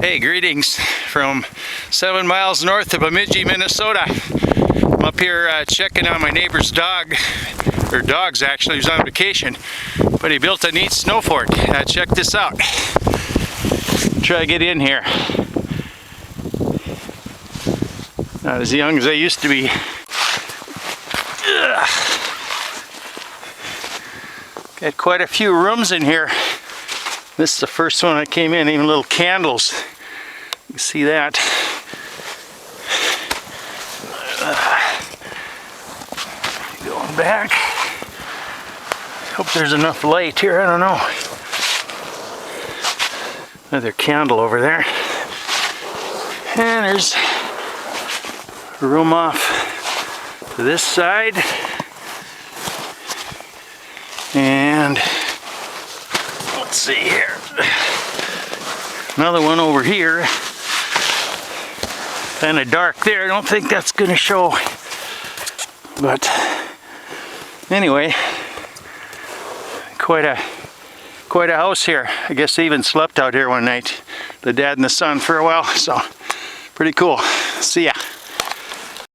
Hey, greetings from 7 miles north of Bemidji, Minnesota. I'm up here checking on my neighbor's dog, or dogs actually. He was on vacation, but he built a neat snow fort. Check this out. Try to get in here. Not as young as I used to be. Ugh. Got quite a few rooms in here. This is the first one I came in, even little candles. You can see that. Going back. Hope there's enough light here, I don't know. Another candle over there. And there's a room off to this side. And let's see here. Another one over here. Kind of dark there. I don't think that's going to show. But anyway, quite a house here. I guess they even slept out here one night, the dad and the son, for a while. So pretty cool. See ya.